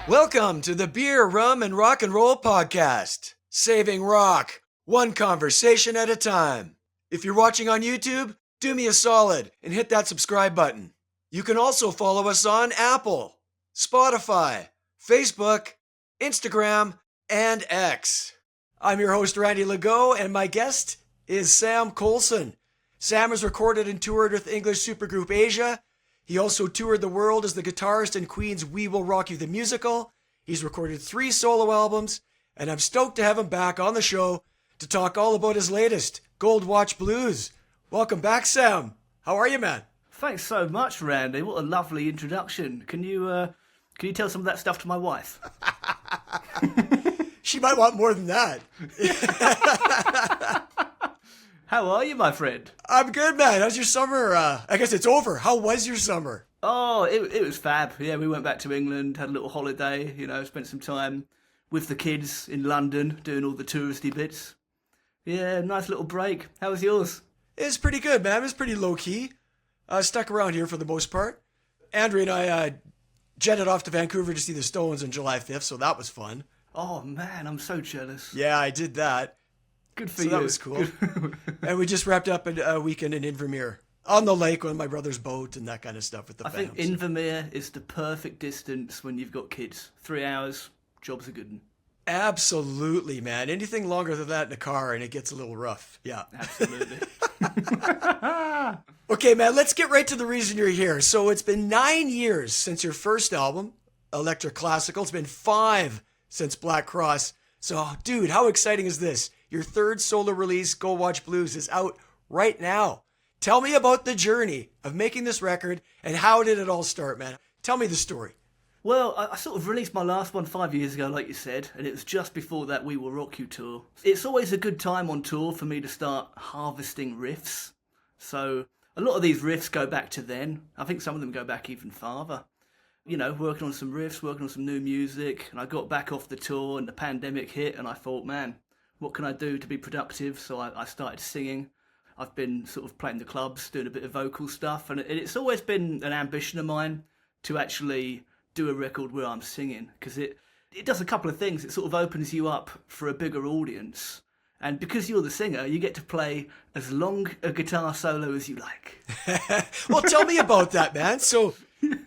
Welcome to the Beer, Rum, and Rock and Roll podcast. Saving rock, one conversation at a time. If you're watching on YouTube, do me a solid and hit that subscribe button. You can also follow us on Apple, Spotify, Facebook, Instagram, and X. I'm your host, Randy Legault, and my guest is Sam Coulson. Sam has recorded and toured with English supergroup Asia. He also toured the world as the guitarist in Queen's We Will Rock You the Musical. He's recorded 3 solo albums, and I'm stoked to have him back on the show to talk all about his latest, Gold Watch Blues. Welcome back, Sam. How are you, man? Thanks so much, Randy. What a lovely introduction. Can you tell some of that stuff to my wife? She might want more than that. How are you, my friend? I'm good, man. How's your summer? I guess it's over. How was your summer? Oh, it was fab. Yeah, we went back to England, had a little holiday, spent some time with the kids in London, doing all the touristy bits. Yeah, nice little break. How was yours? It's pretty good, man. It was pretty low-key. Stuck around here for the most part. Andrea and I jetted off to Vancouver to see the Stones on July 5th, so that was fun. Oh, man, I'm so jealous. Yeah, I did that. Good for so you. That was cool. And we just wrapped up a weekend in Invermere. On the lake on my brother's boat and that kind of stuff with the family. I think Invermere is the perfect distance when you've got kids. 3 hours, job's a good one. Absolutely, man. Anything longer than that in a car and it gets a little rough. Yeah. Absolutely. Okay, man, let's get right to the reason you're here. So it's been 9 years since your first album, Electric Classical. It's been 5 since Black Cross. So, dude, how exciting is this? Your third solo release, Gold Watch Blues, is out right now. Tell me about the journey of making this record and how did it all start, man? Tell me the story. Well, I sort of released my last one 5 years ago, like you said, and it was just before that We Will Rock You tour. It's always a good time on tour for me to start harvesting riffs. So a lot of these riffs go back to then. I think some of them go back even farther. Working on some riffs, working on some new music, and I got back off the tour and the pandemic hit and I thought, man, what can I do to be productive? So I started singing. I've been sort of playing the clubs, doing a bit of vocal stuff, and it's always been an ambition of mine to actually do a record where I'm singing, because it does a couple of things. It sort of opens you up for a bigger audience, and because you're the singer, you get to play as long a guitar solo as you like. Well, tell me about that, man. So,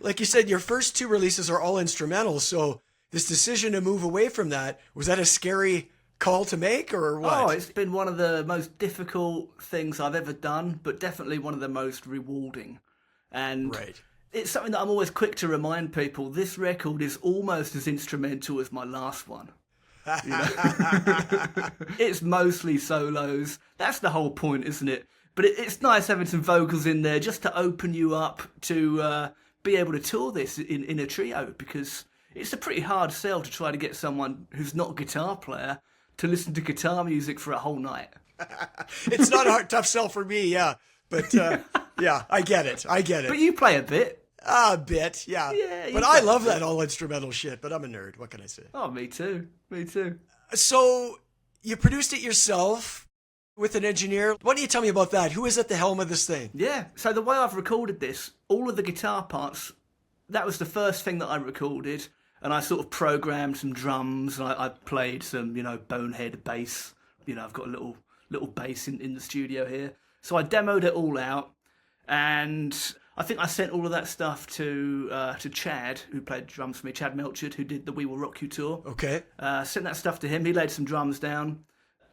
like you said, your first 2 releases are all instrumental, so this decision to move away from that, was that a scary call to make or what? Oh, it's been one of the most difficult things I've ever done, but definitely one of the most rewarding. And right. It's something that I'm always quick to remind people. This record is almost as instrumental as my last one. It's mostly solos. That's the whole point, isn't it? But it's nice having some vocals in there just to open you up to be able to tour this in a trio, because it's a pretty hard sell to try to get someone who's not a guitar player to listen to guitar music for a whole night. It's not a tough sell for me, yeah. But, yeah, I get it. But you play a bit. A bit, yeah. But I love that all-instrumental shit, but I'm a nerd. What can I say? Oh, me too. So, you produced it yourself with an engineer. Why don't you tell me about that? Who is at the helm of this thing? Yeah, so the way I've recorded this, all of the guitar parts, that was the first thing that I recorded. And I sort of programmed some drums, and I played some, bonehead bass. I've got a little bass in the studio here. So I demoed it all out, and I think I sent all of that stuff to Chad, who played drums for me, Chad Melchard, who did the We Will Rock You tour. Okay. Sent that stuff to him. He laid some drums down.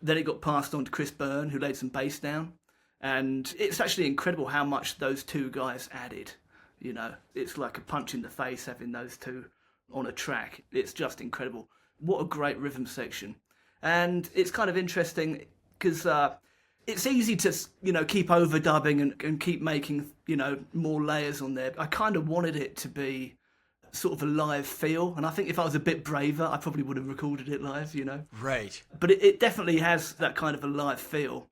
Then it got passed on to Chris Byrne, who laid some bass down. And it's actually incredible how much those 2 guys added. It's like a punch in the face having those 2 on a track. It's just incredible. What a great rhythm section. And it's kind of interesting because it's easy to, keep overdubbing and keep making, more layers on there. I kind of wanted it to be sort of a live feel, and I think if I was a bit braver, I probably would have recorded it live, Right. But it definitely has that kind of a live feel.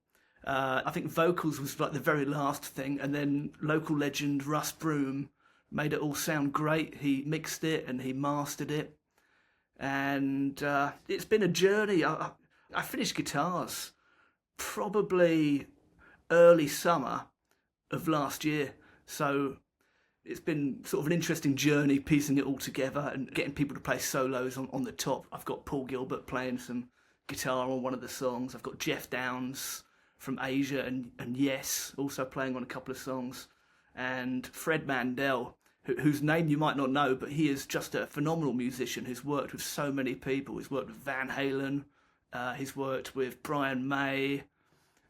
I think vocals was like the very last thing, and then local legend Russ Broom made it all sound great. He mixed it and he mastered it, and it's been a journey. I finished guitars probably early summer of last year, so it's been sort of an interesting journey piecing it all together and getting people to play solos on the top. I've got Paul Gilbert playing some guitar on one of the songs. I've got Jeff Downs from Asia and Yes also playing on a couple of songs, and Fred Mandel, whose name you might not know, but he is just a phenomenal musician who's worked with so many people. He's worked with Van Halen, he's worked with Brian May,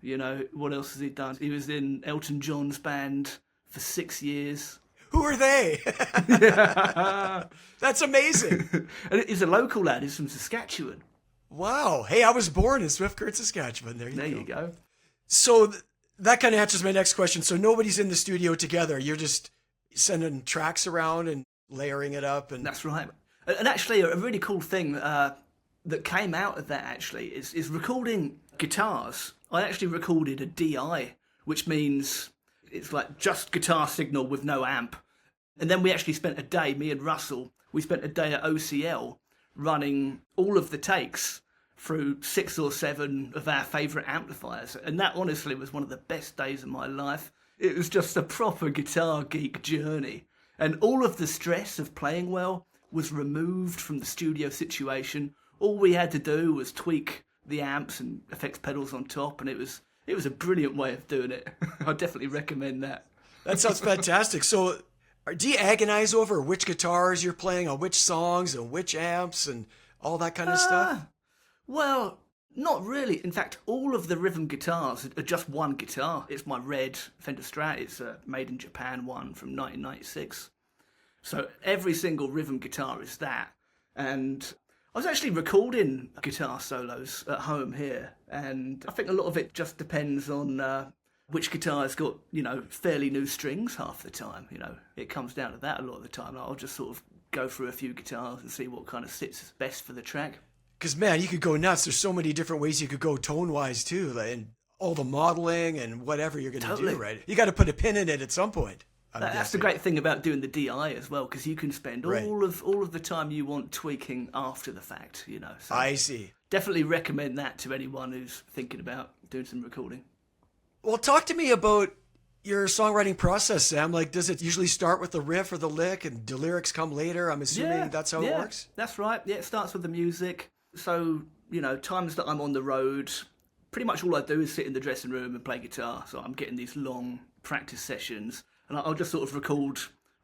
you know, what else has he done? He was in Elton John's band for 6 years. Who are they? That's amazing. And he's a local lad, he's from Saskatchewan. Wow. Hey, I was born in Swiftcurrent, Saskatchewan. There you go. So that kind of answers my next question. So nobody's in the studio together. You're just sending tracks around and layering it up. And that's right. And actually, a really cool thing that came out of that actually is recording guitars. I actually recorded a DI, which means it's like just guitar signal with no amp. And then we actually spent a day, me and Russell, we spent a day at OCL running all of the takes through 6 or 7 of our favourite amplifiers. And that honestly was one of the best days of my life. It was just a proper guitar geek journey. And all of the stress of playing well was removed from the studio situation. All we had to do was tweak the amps and effects pedals on top, and it was a brilliant way of doing it. I definitely recommend that. That sounds fantastic. So do you agonize over which guitars you're playing on which songs and which amps and all that kind of stuff? Well, not really. In fact, all of the rhythm guitars are just one guitar. It's my red Fender Strat. It's a made in Japan one from 1996. So every single rhythm guitar is that. And I was actually recording guitar solos at home here, and I think a lot of it just depends on which guitar's got, you know, fairly new strings half the time. You know, it comes down to that a lot of the time. I'll just sort of go through a few guitars and see what kind of sits best for the track. Because, man, you could go nuts. There's so many different ways you could go tone-wise, too, and all the modeling and whatever you're going to do, right? You got to put a pin in it at some point. That's the great thing about doing the DI as well, because you can spend all of the time you want tweaking after the fact, you know. So I see. Definitely recommend that to anyone who's thinking about doing some recording. Well, talk to me about your songwriting process, Sam. Like, does it usually start with the riff or the lick, and do lyrics come later? I'm assuming that's how it works? That's right. Yeah, it starts with the music. So, you know, times that I'm on the road, pretty much all I do is sit in the dressing room and play guitar. So I'm getting these long practice sessions. And I'll just sort of record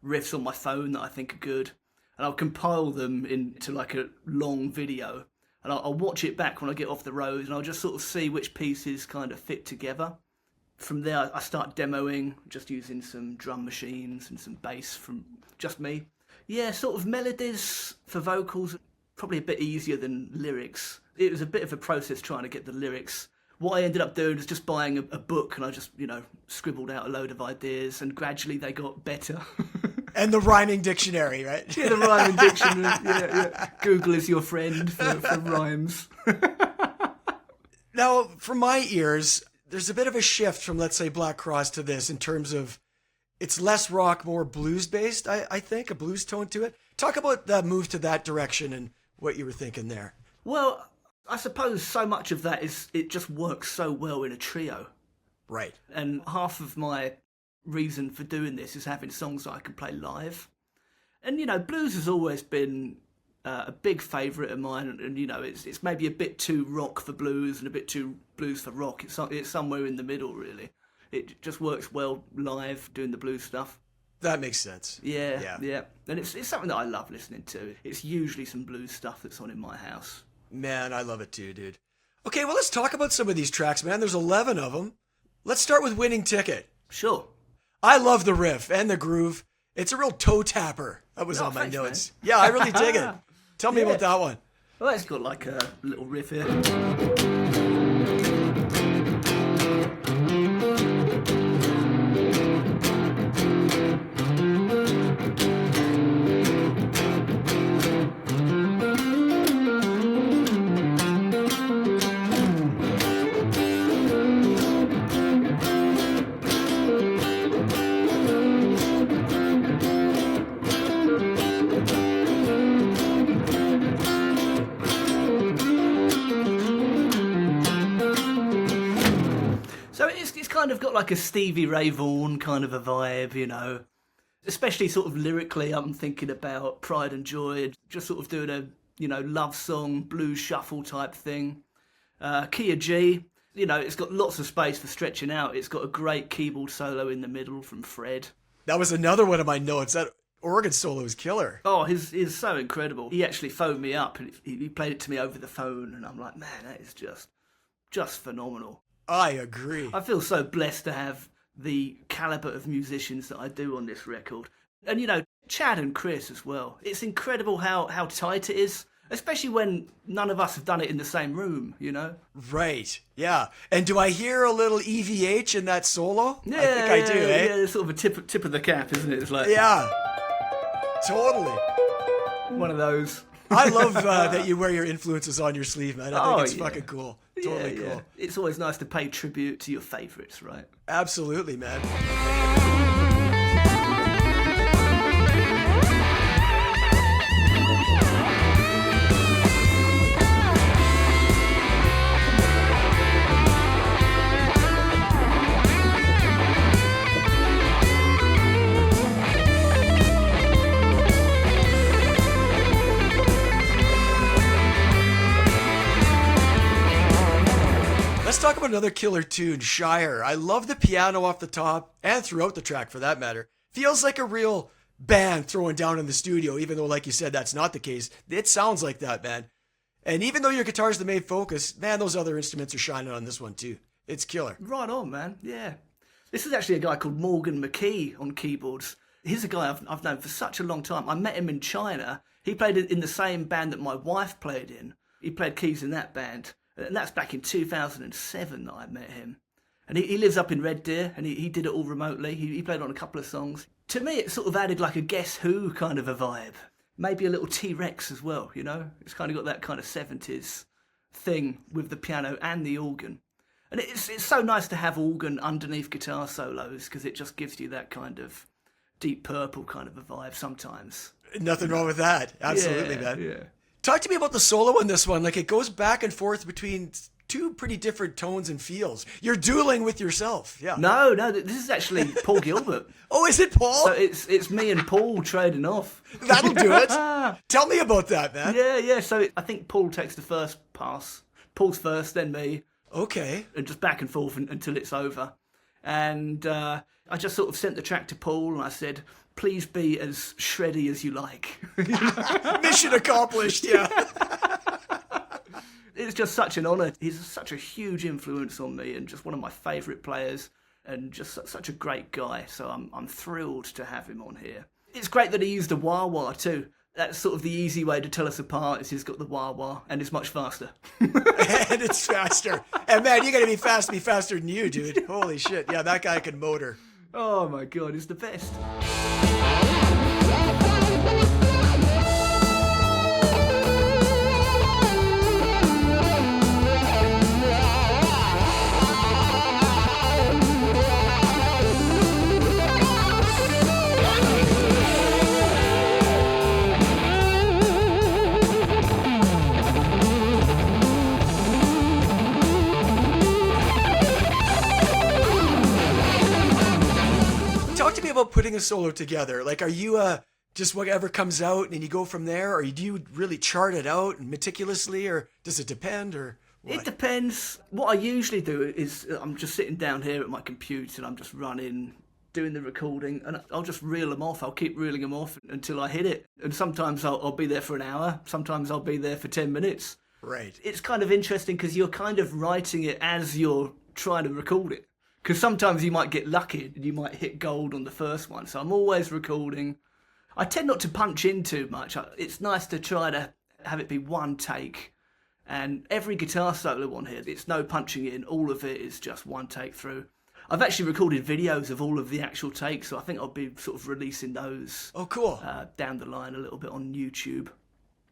riffs on my phone that I think are good, and I'll compile them into like a long video, and I'll watch it back when I get off the road, and I'll just sort of see which pieces kind of fit together. From there, I start demoing, just using some drum machines and some bass from just me. Yeah, sort of melodies for vocals, probably a bit easier than lyrics. It was a bit of a process trying to get the lyrics. What I ended up doing was just buying a book, and I just, you know, scribbled out a load of ideas, and gradually they got better. And the rhyming dictionary, right? Yeah, the rhyming dictionary. Yeah. Google is your friend for rhymes. Now, from my ears, there's a bit of a shift from, let's say, Black Cross to this in terms of it's less rock, more blues-based, I think, a blues tone to it. Talk about that move to that direction and what you were thinking there. Well, I suppose so much of that is it just works so well in a trio. Right. And half of my reason for doing this is having songs that I can play live. And, you know, blues has always been a big favourite of mine. And, you know, it's maybe a bit too rock for blues and a bit too blues for rock. It's somewhere in the middle, really. It just works well live, doing the blues stuff. That makes sense. Yeah. And it's something that I love listening to. It's usually some blues stuff that's on in my house. Man, I love it too, dude. Okay, well, let's talk about some of these tracks, man. There's 11 of them. Let's start with Winning Ticket. Sure. I love the riff and the groove. It's a real toe tapper. That was on my notes. Man. Yeah, I really dig it. Tell me about that one. Well, it's got like a little riff here. kind of got like a Stevie Ray Vaughan kind of a vibe, you know. Especially sort of lyrically, I'm thinking about Pride and Joy, just sort of doing a, you know, love song, blues shuffle type thing. Key of G, you know, it's got lots of space for stretching out. It's got a great keyboard solo in the middle from Fred. That was another one of my notes. That organ solo is killer. Oh, he's so incredible. He actually phoned me up and he played it to me over the phone, and I'm like, man, that is just phenomenal. I agree. I feel so blessed to have the calibre of musicians that I do on this record. And, you know, Chad and Chris as well. It's incredible how tight it is, especially when none of us have done it in the same room, you know? Right, yeah. And do I hear a little EVH in that solo? Yeah, I think I do, eh? Yeah, it's sort of a tip of the cap, isn't it? It's like... Yeah, totally. One of those. I love that you wear your influences on your sleeve, man. I think it's fucking cool. Totally cool. It's always nice to pay tribute to your favourites, right? Absolutely, man. Let's talk about another killer tune, Shire. I love the piano off the top, and throughout the track for that matter. Feels like a real band throwing down in the studio, even though, like you said, that's not the case. It sounds like that, man. And even though your guitar's the main focus, man, those other instruments are shining on this one too. It's killer. Right on, man. Yeah. This is actually a guy called Morgan McKee on keyboards. He's a guy I've known for such a long time. I met him in China. He played in the same band that my wife played in. He played keys in that band. And that's back in 2007 that I met him. And he lives up in Red Deer, and he did it all remotely. He played on a couple of songs. To me, it sort of added like a Guess Who kind of a vibe. Maybe a little T-Rex as well, you know? It's kind of got that kind of 70s thing with the piano and the organ. And it's so nice to have organ underneath guitar solos, because it just gives you that kind of Deep Purple kind of a vibe sometimes. Nothing wrong with that. Absolutely, man. Yeah. Talk to me about the solo in this one. Like, it goes back and forth between two pretty different tones and feels. You're dueling with yourself. Yeah. No, this is actually Paul Gilbert. Oh, is it Paul? So it's me and Paul trading off. That'll do it. Tell me about that, man. Yeah. So I think Paul takes the first pass. Paul's first, then me. Okay. And just back and forth until it's over. And I just sort of sent the track to Paul and I said, please be as shreddy as you like. Mission accomplished, yeah. It's just such an honour. He's such a huge influence on me and just one of my favourite players and just such a great guy. So I'm thrilled to have him on here. It's great that he used a wah-wah too. That's sort of the easy way to tell us apart is he's got the wah-wah and it's much faster. And it's faster. And man, you gotta be faster than you, dude. Holy shit. Yeah, that guy can motor. Oh my God, he's the best. About putting a solo together, like, are you just whatever comes out and you go from there, or do you really chart it out meticulously, or does it depend, or what? It depends. What I usually do is I'm just sitting down here at my computer and I'm just running, doing the recording, and I'll just reel them off. I'll keep reeling them off until I hit it. And sometimes I'll be there for an hour. Sometimes I'll be there for 10 minutes. Right. It's kind of interesting because you're kind of writing it as you're trying to record it. Because sometimes you might get lucky and you might hit gold on the first one. So I'm always recording. I tend not to punch in too much. It's nice to try to have it be one take. And every guitar solo on here, it's no punching in. All of it is just one take through. I've actually recorded videos of all of the actual takes. So I think I'll be sort of releasing those. Oh, cool. Down the line a little bit on YouTube.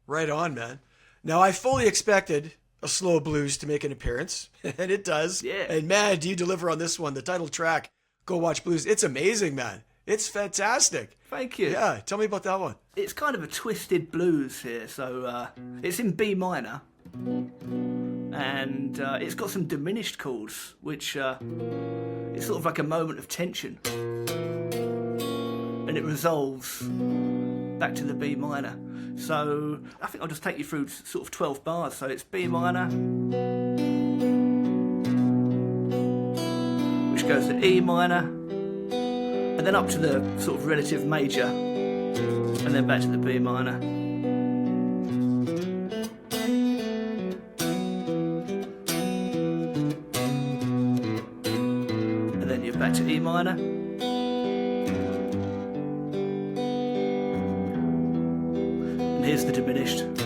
Right on, man. Now, I fully expected a slow blues to make an appearance, and it does. Yeah. And man, do you deliver on this one. The title track, Go Watch Blues. It's amazing, man. It's fantastic. Thank you. Yeah, tell me about that one. It's kind of a twisted blues here. So it's in B minor. And it's got some diminished chords, which It's sort of like a moment of tension. And it resolves back to the B minor. So I think I'll just take you through sort of 12 bars. So it's B minor, which goes to E minor, and then up to the sort of relative major, and then back to the B minor. And then you're back to E minor. Here's the diminished, and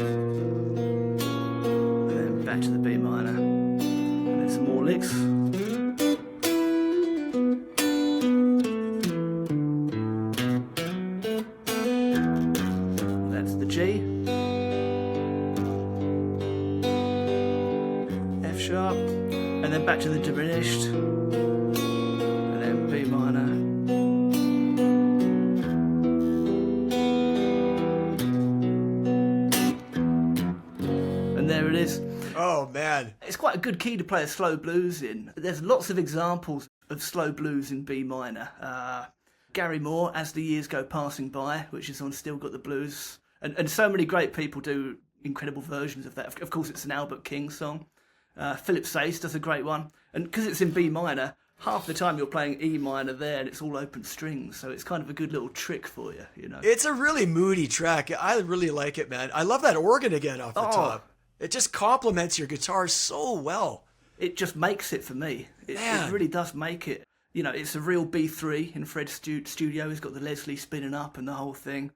then back to the B minor, and then some more licks. That's the G, F sharp, and then back to the diminished, and then B minor. There it is. Oh, man. It's quite a good key to play a slow blues in. There's lots of examples of slow blues in B minor. Gary Moore, As the Years Go Passing By, which is on Still Got the Blues. And so many great people do incredible versions of that. Of course, it's an Albert King song. Philip Sayce does a great one. And because it's in B minor, half the time you're playing E minor there and it's all open strings. So it's kind of a good little trick for you, you know. It's a really moody track. I really like it, man. I love that organ again off the top. It just complements your guitar so well. It just makes it for me. It really does make it. You know, it's a real B3 in Fred's studio. He's got the Leslie spinning up and the whole thing.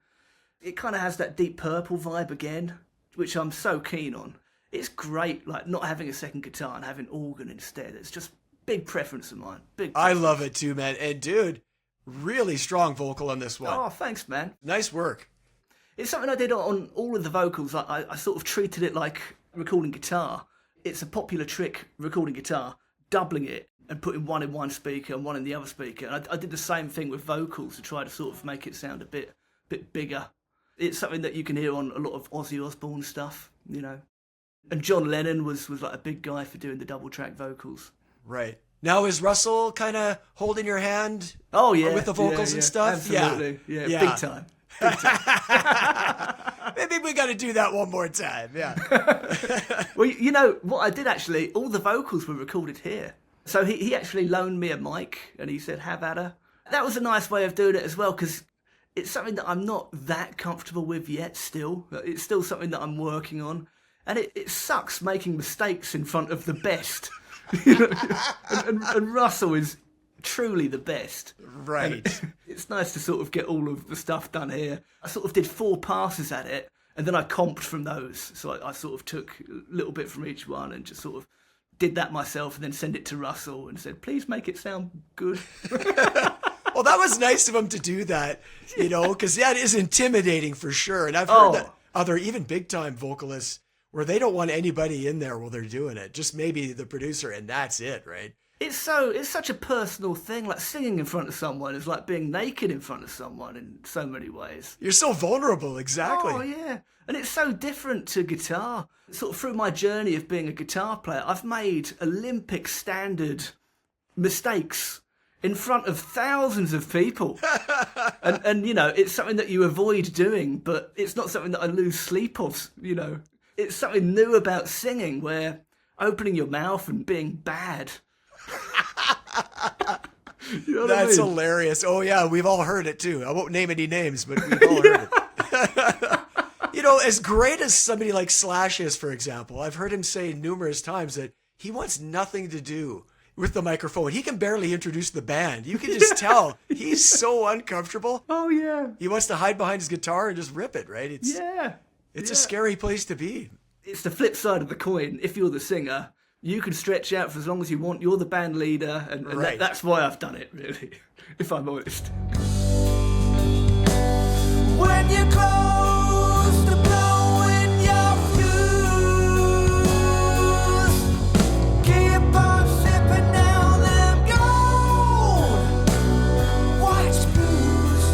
It kind of has that Deep Purple vibe again, which I'm so keen on. It's great, like, not having a second guitar and having organ instead. It's just big preference of mine. Big preference. I love it too, man. And dude, really strong vocal on this one. Oh, thanks, man. Nice work. It's something I did on all of the vocals. I sort of treated it like recording guitar. It's a popular trick, recording guitar, doubling it and putting one in one speaker and one in the other speaker. And I did the same thing with vocals to try to sort of make it sound a bit bigger. It's something that you can hear on a lot of Ozzy Osbourne stuff, you know. And John Lennon was like a big guy for doing the double track vocals. Right. Now, is Russell kind of holding your hand? Oh, yeah. With the vocals and stuff? Absolutely. Yeah, big time. Maybe we got to do that one more time. Yeah. Well, you know what I did actually? All the vocals were recorded here. So he actually loaned me a mic and he said, "Have at her." That was a nice way of doing it as well, because it's something that I'm not that comfortable with yet still. It's still something that I'm working on. And it sucks making mistakes in front of the best. You know? and Russell is truly the best. Right. And it's nice to sort of get all of the stuff done here. I sort of did 4 passes at it, and then I comped from those. So I sort of took a little bit from each one and just sort of did that myself and then sent it to Russell and said, "Please make it sound good." Well, that was nice of him to do that, you know, because that is intimidating for sure. And I've heard that other, even big-time vocalists, where they don't want anybody in there while they're doing it. Just maybe the producer, and that's it, right? It's such a personal thing. Like, singing in front of someone is like being naked in front of someone in so many ways. You're so vulnerable, exactly. Oh, yeah. And it's so different to guitar. Sort of through my journey of being a guitar player, I've made Olympic standard mistakes in front of thousands of people. and, you know, it's something that you avoid doing, but it's not something that I lose sleep of, you know. It's something new about singing, where opening your mouth and being bad. You know That's what I mean? hilarious. Oh, yeah, we've all heard it, too. I won't name any names, but we've all heard it. You know, as great as somebody like Slash is, for example, I've heard him say numerous times that he wants nothing to do with the microphone. He can barely introduce the band. You can just tell he's so uncomfortable. Oh, yeah. He wants to hide behind his guitar and just rip it, right? It's a scary place to be. It's the flip side of the coin. If you're the singer, you can stretch out for as long as you want. You're the band leader, and Right. that's why I've done it, really, if I'm honest. When you're close to blowing your fuse, keep on sipping down them gold white screws.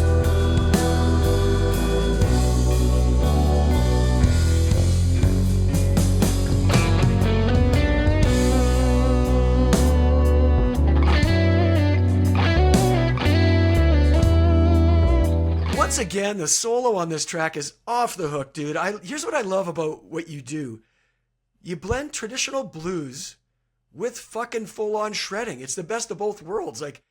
Once again, the solo on this track is off the hook, dude. Here's what I love about what you do. You blend traditional blues with fucking full-on shredding. It's the best of both worlds. Like,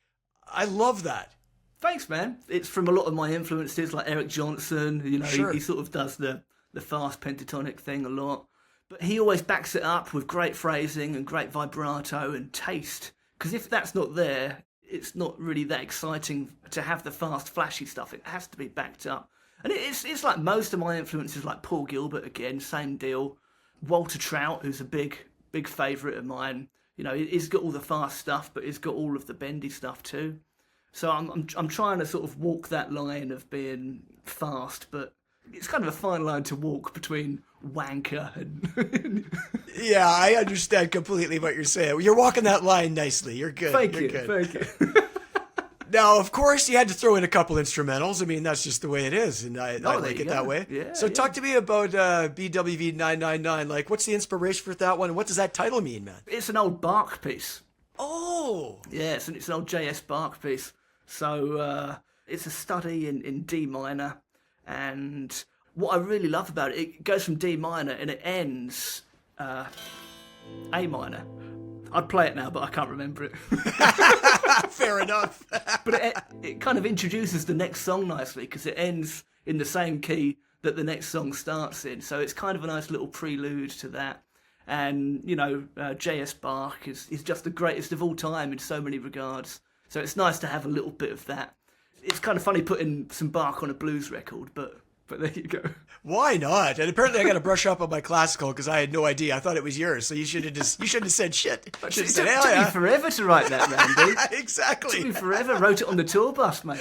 I love that. Thanks, man. It's from a lot of my influences, like Eric Johnson. You know, Sure. he sort of does the fast pentatonic thing a lot. But he always backs it up with great phrasing and great vibrato and taste. Because if that's not there, it's not really that exciting to have the fast, flashy stuff. It has to be backed up. And it's like most of my influences, like Paul Gilbert again, same deal. Walter Trout, who's a big favourite of mine. You know, he's got all the fast stuff, but he's got all of the bendy stuff too. So I'm trying to sort of walk that line of being fast, but it's kind of a fine line to walk between wanker and... Yeah, I understand completely what you're saying. You're walking that line nicely. You're good. Thank You're you. good. Now, of course, you had to throw in a couple instrumentals. I mean, that's just the way it is, and I like it that way. Yeah, so talk to me about BWV 999. Like, what's the inspiration for that one, and what does that title mean, man? It's an old Bach piece. Oh! Yeah, it's an old J.S. Bach piece. So it's a study in D minor, and what I really love about it goes from D minor and it ends A minor. I'd play it now, but I can't remember it. Fair enough. But it kind of introduces the next song nicely, because it ends in the same key that the next song starts in. So it's kind of a nice little prelude to that. And, you know, J.S. Bach is just the greatest of all time in so many regards. So it's nice to have a little bit of that. It's kind of funny putting some Bach on a blues record, but there you go. Why not? And apparently I got to brush up on my classical because I had no idea. I thought it was yours. So you shouldn't have said shit. You should have said, hell Took yeah. me forever to write that, Randy. Took Exactly. me forever. Wrote it on the tour bus, mate.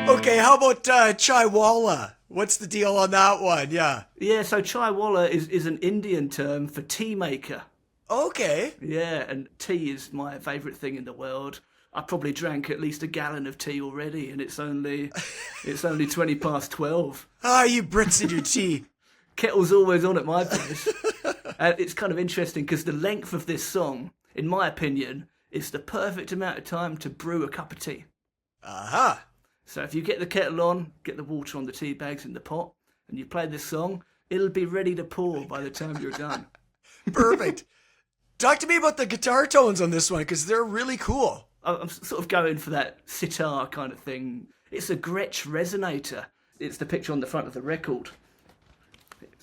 Okay, how about Chaiwala? What's the deal on that one? Yeah. Yeah, so chaiwala is an Indian term for tea maker. Okay. Yeah, and tea is my favourite thing in the world. I probably drank at least a gallon of tea already, and it's only 20 past 12. Ah, you Brits and your tea. Kettle's always on at my place. And it's kind of interesting because the length of this song, in my opinion, is the perfect amount of time to brew a cup of tea. Aha. So if you get the kettle on, get the water on the tea bags in the pot, and you play this song, it'll be ready to pour by the time you're done. Perfect. Talk to me about the guitar tones on this one, because they're really cool. I'm sort of going for that sitar kind of thing. It's a Gretsch resonator. It's the picture on the front of the record.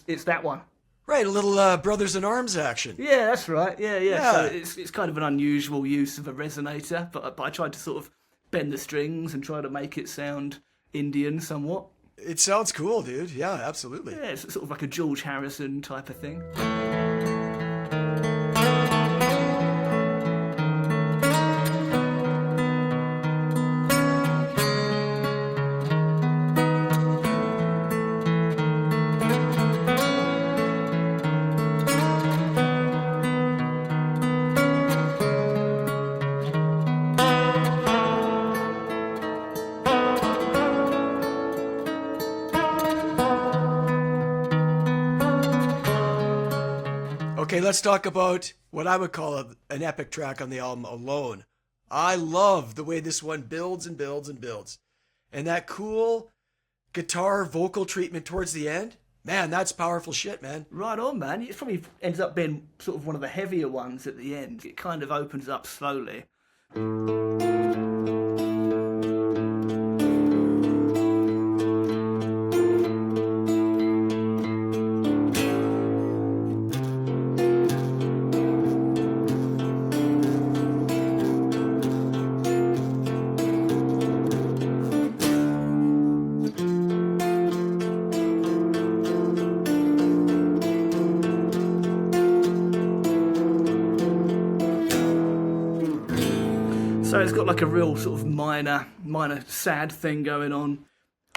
It's that one. Right, a little Brothers in Arms action. Yeah, that's right. Yeah. Yeah. So it's kind of an unusual use of a resonator, but I tried to sort of bend the strings and try to make it sound Indian somewhat. It sounds cool, dude. Yeah, absolutely. Yeah, it's sort of like a George Harrison type of thing. Okay, let's talk about what I would call an epic track on the album, Alone. I love the way this one builds and builds and builds. And that cool guitar vocal treatment towards the end, man, that's powerful shit, man. Right on, man. It probably ends up being sort of one of the heavier ones at the end. It kind of opens up slowly. So it's got like a real sort of minor sad thing going on.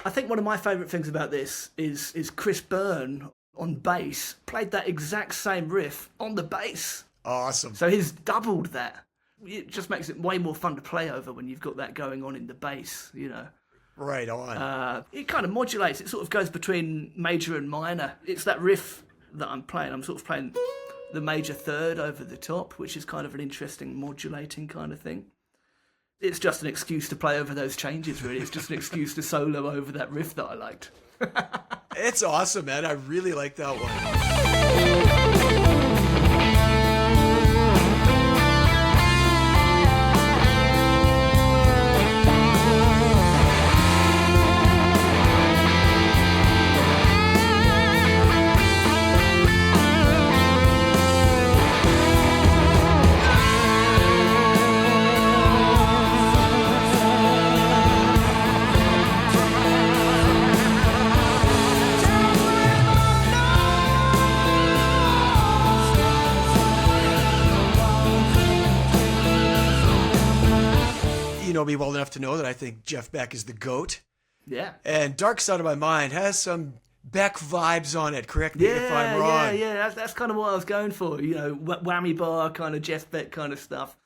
I think one of my favourite things about this is Chris Byrne on bass played that exact same riff on the bass. Awesome. So he's doubled that. It just makes it way more fun to play over when you've got that going on in the bass, you know. Right on. It kind of modulates. It sort of goes between major and minor. It's that riff that I'm playing. I'm sort of playing the major third over the top, which is kind of an interesting modulating kind of thing. It's just an excuse to play over those changes, really. It's just an excuse to solo over that riff that I liked. It's awesome, man. I really like that one. You know me well enough to know that I think Jeff Beck is the GOAT. Yeah. And Dark Side of My Mind has some Beck vibes on it. Correct me if I'm wrong. Yeah. That's kind of what I was going for. You know, whammy bar kind of Jeff Beck kind of stuff.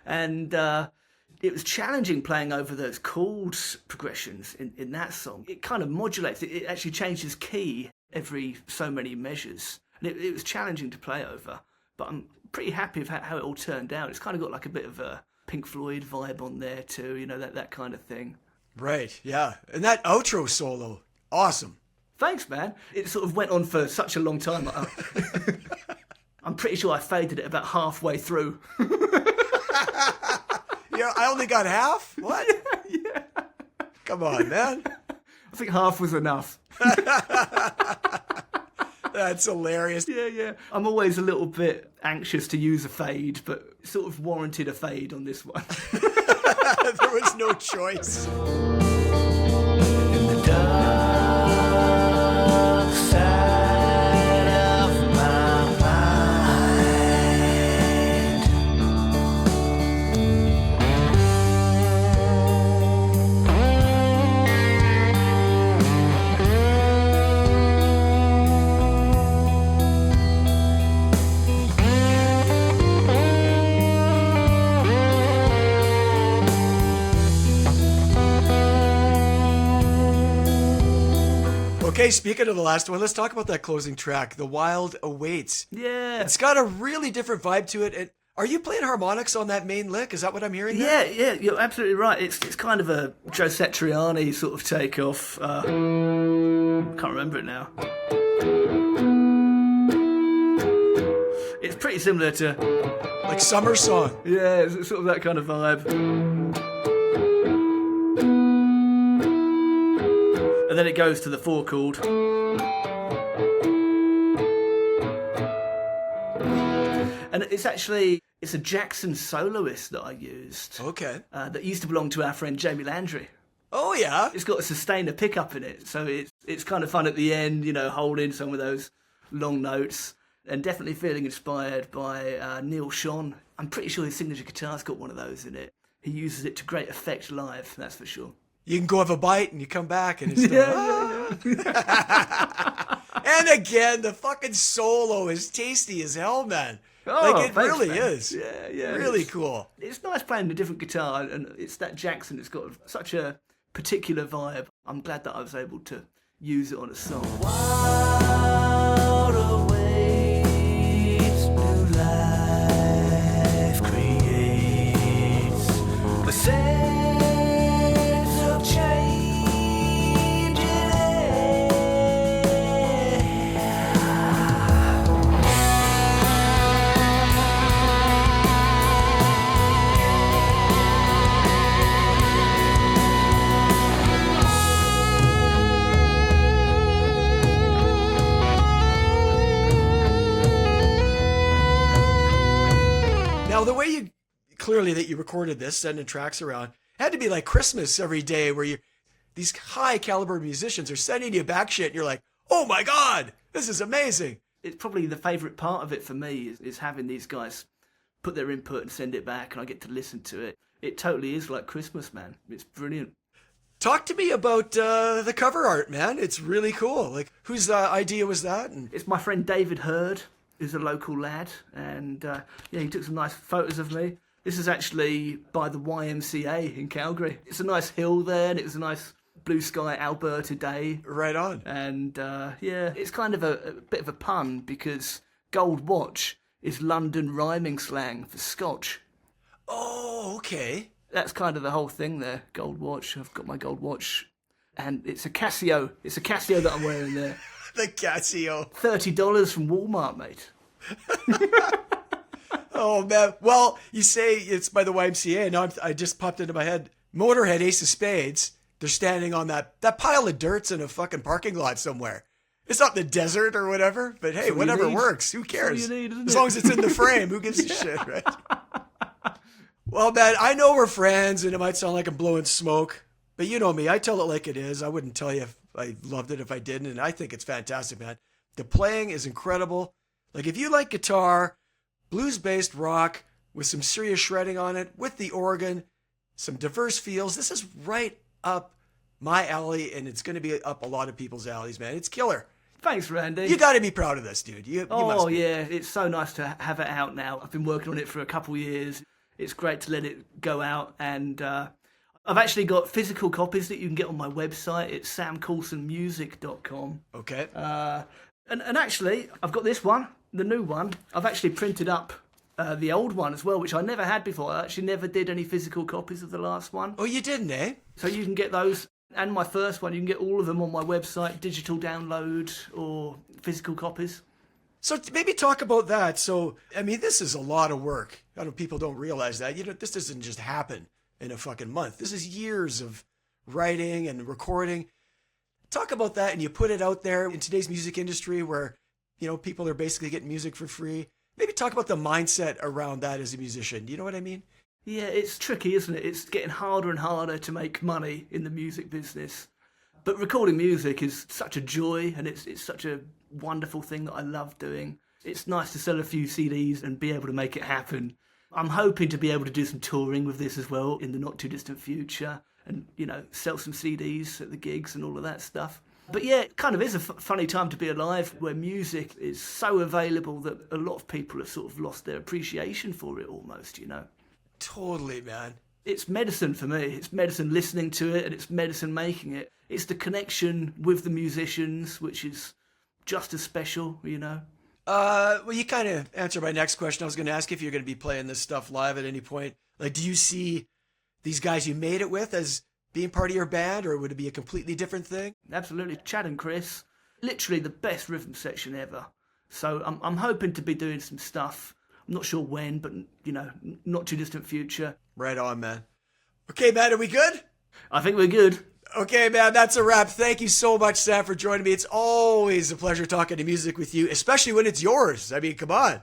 And it was challenging playing over those chord progressions in that song. It kind of modulates. It actually changes key every so many measures. And it was challenging to play over. But I'm pretty happy with how it all turned out. It's kind of got like a bit of a Pink Floyd vibe on there too, you know, that kind of thing. Right, yeah. And that outro solo, awesome. Thanks, man. It sort of went on for such a long time. I'm pretty sure I faded it about halfway through. Yeah, I only got half? What? Yeah. Come on, man. I think half was enough. That's hilarious. Yeah. I'm always a little bit anxious to use a fade, but sort of warranted a fade on this one. There was no choice. In the dark side of my mind, Okay, speaking of the last one, let's talk about that closing track, The Wild Awaits. Yeah. It's got a really different vibe to it. And are you playing harmonics on that main lick? Is that what I'm hearing there? Yeah, you're absolutely right. It's kind of a Joe Satriani sort of takeoff. Can't remember it now. It's pretty similar to... Like Summer Song. Yeah, it's sort of that kind of vibe. And then it goes to the 4 chord. And it's a Jackson soloist that I used. Okay. That used to belong to our friend Jamie Landry. Oh, yeah. It's got a sustainer pickup in it, so it's kind of fun at the end, you know, holding some of those long notes, and definitely feeling inspired by Neil Schon. I'm pretty sure his signature guitar's got one of those in it. He uses it to great effect live, that's for sure. You can go have a bite and you come back and it's still, Yeah. And again, the fucking solo is tasty as hell, man. Oh, Like, it thanks, really man. is. Yeah. Really cool. It's nice playing a different guitar, and it's that Jackson. It's got such a particular vibe. I'm glad that I was able to use it on a song. wild awaits, new life creates a sense of change in air. Now, the way you clearly that you recorded this, sending tracks around, had to be like Christmas every day, where these high caliber musicians are sending you back shit, and you're like, oh my god, this is amazing. It's probably the favourite part of it for me is having these guys put their input and send it back, and I get to listen to it. It totally is like Christmas, man. It's brilliant. Talk to me about the cover art, man. It's really cool. Like, whose idea was that? And It's my friend David Hurd, who's a local lad, and he took some nice photos of me. This is actually by the YMCA in Calgary. It's a nice hill there, and it was a nice blue sky Alberta day. right on. And it's kind of a bit of a pun because gold watch is London rhyming slang for Scotch. Oh, okay. That's kind of the whole thing there. Gold watch. I've got my gold watch, and it's a Casio. It's a Casio that I'm wearing there. The Casio. $30 from Walmart, mate. Oh, man. Well, you say it's by the YMCA, and now I just popped into my head. Motorhead, Ace of Spades, they're standing on that pile of dirt's in a fucking parking lot somewhere. It's not the desert or whatever, but hey, all you whatever need. works. Who cares? all you need, isn't As it? long as it's in the frame, who gives a shit, right? Well, man, I know we're friends, and it might sound like I'm blowing smoke, but you know me. I tell it like it is. I wouldn't tell you if I loved it if I didn't, and I think it's fantastic, man. The playing is incredible. Like, if you like guitar, blues-based rock with some serious shredding on it, with the organ, some diverse feels, this is right up my alley, and it's going to be up a lot of people's alleys, man. It's killer. Thanks, Randy. You got to be proud of this, dude. You must be. Yeah, it's so nice to have it out now. I've been working on it for a couple of years. It's great to let it go out, and I've actually got physical copies that you can get on my website. It's samcoulsonmusic.com. Okay. And actually, I've got this one, the new one. I've actually printed up the old one as well, which I never had before. I actually never did any physical copies of the last one. Oh, you didn't, eh? So you can get those, and my first one, you can get all of them on my website, digital download or physical copies. So maybe talk about that. So, I mean, this is a lot of work. I know people don't realize that. You know, this doesn't just happen in a fucking month. This is years of writing and recording. Talk about that, and you put it out there in today's music industry where, you know, people are basically getting music for free. Maybe talk about the mindset around that as a musician. Do you know what I mean? Yeah, it's tricky, isn't it? It's getting harder and harder to make money in the music business. But recording music is such a joy, and it's such a wonderful thing that I love doing. It's nice to sell a few CDs and be able to make it happen. I'm hoping to be able to do some touring with this as well in the not too distant future, and, you know, sell some CDs at the gigs and all of that stuff. But yeah, it kind of is a funny time to be alive, where music is so available that a lot of people have sort of lost their appreciation for it almost, you know. Totally, man. It's medicine for me. It's medicine listening to it, and it's medicine making it. It's the connection with the musicians, which is just as special, you know. Well, you kind of answered my next question. I was going to ask if you're going to be playing this stuff live at any point. Like, do you see these guys you made it with as being part of your band, or would it be a completely different thing? Absolutely. Chad and Chris, literally the best rhythm section ever. So I'm hoping to be doing some stuff. I'm not sure when, but, you know, not too distant future. Right on, man. Okay, man, are we good? I think we're good. Okay, man, that's a wrap. Thank you so much, Sam, for joining me. It's always a pleasure talking to music with you, especially when it's yours. I mean, come on.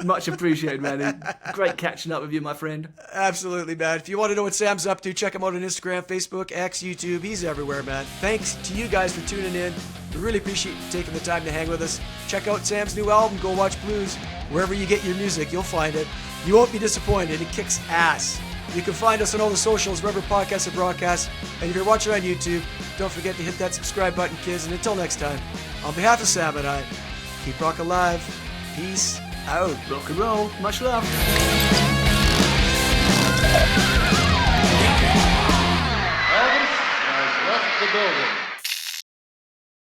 Much appreciated, man. Great catching up with you, my friend. Absolutely, man. If you want to know what Sam's up to, check him out on Instagram, Facebook, X, YouTube. He's everywhere, man. Thanks to you guys for tuning in. We really appreciate you taking the time to hang with us. Check out Sam's new album, Go Watch Blues. Wherever you get your music, you'll find it. You won't be disappointed. It kicks ass. You can find us on all the socials, wherever podcasts are broadcast. And if you're watching on YouTube, don't forget to hit that subscribe button, kids. And until next time, on behalf of Sam and I, keep rock alive. Peace out. Rock and roll. Much love.